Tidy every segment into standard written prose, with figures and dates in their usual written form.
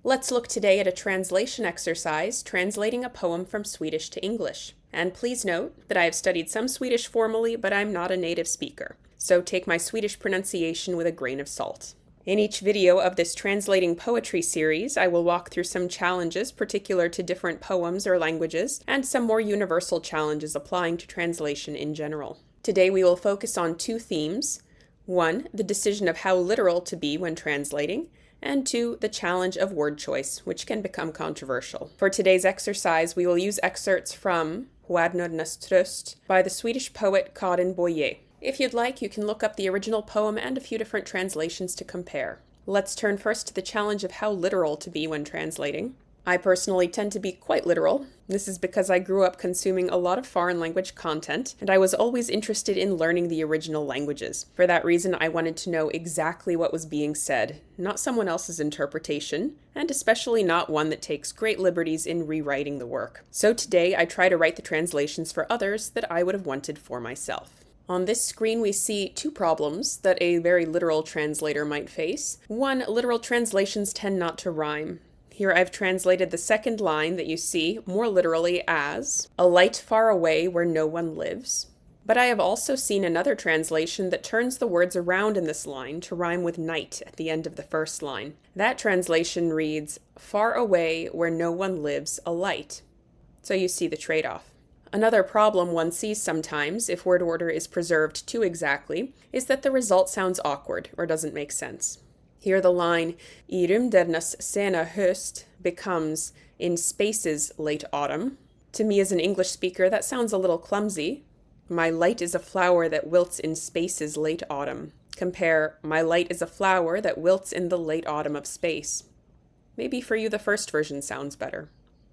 Let's look today at a translation exercise translating a poem from Swedish to English. And please note that I have studied some Swedish formally, but I'm not a native speaker, so take my Swedish pronunciation with a grain of salt. In each video of this Translating Poetry series, I will walk through some challenges particular to different poems or languages, and some more universal challenges applying to translation in general. Today we will focus on two themes. 1. The decision of how literal to be when translating, and 2. The challenge of word choice, which can become controversial. For today's exercise, we will use excerpts from Stjärnornas tröst by the Swedish poet Karin Boye. If you'd like, you can look up the original poem and a few different translations to compare. Let's turn first to the challenge of how literal to be when translating. I personally tend to be quite literal. This is because I grew up consuming a lot of foreign language content, and I was always interested in learning the original languages. For that reason, I wanted to know exactly what was being said, not someone else's interpretation, and especially not one that takes great liberties in rewriting the work. So today, I try to write the translations for others that I would have wanted for myself. On this screen, we see two problems that a very literal translator might face. 1, literal translations tend not to rhyme. Here I've translated the second line that you see more literally as, "A light far away where no one lives." But I have also seen another translation that turns the words around in this line to rhyme with night at the end of the first line. That translation reads, "Far away where no one lives, a light." So you see the trade-off. Another problem one sees sometimes, if word order is preserved too exactly, is that the result sounds awkward or doesn't make sense. Here the line, "I rymdernas sena höst" becomes "in space's late autumn." To me as an English speaker, that sounds a little clumsy. "My light is a flower that wilts in space's late autumn." Compare, "My light is a flower that wilts in the late autumn of space." Maybe for you the first version sounds better.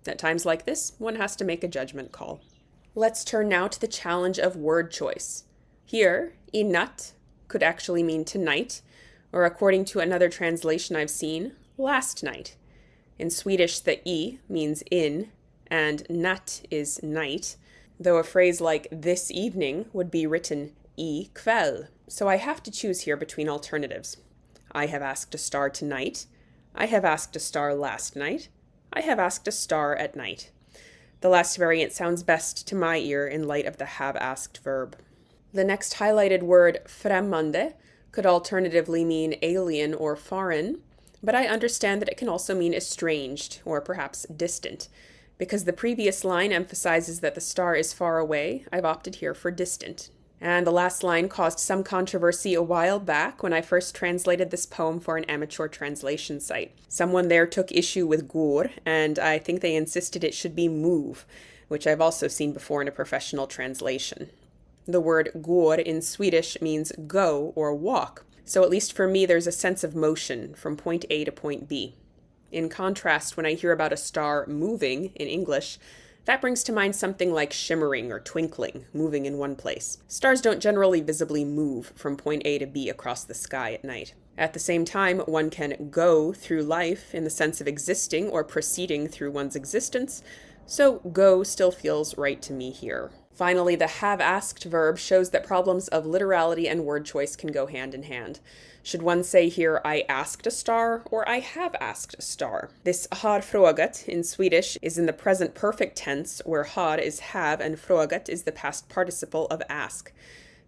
At times like this, one has to make a judgment call. Let's turn now to the challenge of word choice. Here, "I natt" could actually mean tonight, or according to another translation I've seen, last night. In Swedish, the "I" means in, and natt is night, though a phrase like "this evening" would be written "I kväll." So I have to choose here between alternatives. I have asked a star tonight. I have asked a star last night. I have asked a star at night. The last variant sounds best to my ear in light of the have asked verb. The next highlighted word, främmande, could alternatively mean alien or foreign, but I understand that it can also mean estranged or perhaps distant. Because the previous line emphasizes that the star is far away, I've opted here for distant. And the last line caused some controversy a while back when I first translated this poem for an amateur translation site. Someone there took issue with går, and I think they insisted it should be move, which I've also seen before in a professional translation. The word går in Swedish means go or walk, so at least for me there's a sense of motion from point A to point B. In contrast, when I hear about a star moving in English, that brings to mind something like shimmering or twinkling, moving in one place. Stars don't generally visibly move from point A to B across the sky at night. At the same time, one can go through life in the sense of existing or proceeding through one's existence, so go still feels right to me here. Finally, the have asked verb shows that problems of literality and word choice can go hand in hand. Should one say here, "I asked a star," or "I have asked a star"? This har frågat in Swedish is in the present perfect tense, where har is have and frågat is the past participle of ask.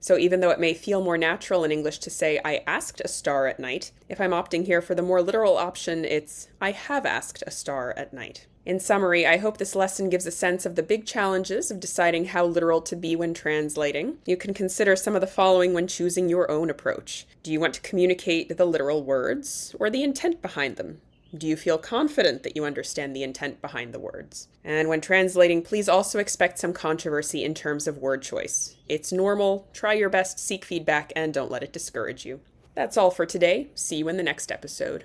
So even though it may feel more natural in English to say, "I asked a star at night," if I'm opting here for the more literal option, it's, "I have asked a star at night." In summary, I hope this lesson gives a sense of the big challenges of deciding how literal to be when translating. You can consider some of the following when choosing your own approach. Do you want to communicate the literal words or the intent behind them? Do you feel confident that you understand the intent behind the words? And when translating, please also expect some controversy in terms of word choice. It's normal, try your best, seek feedback, and don't let it discourage you. That's all for today. See you in the next episode.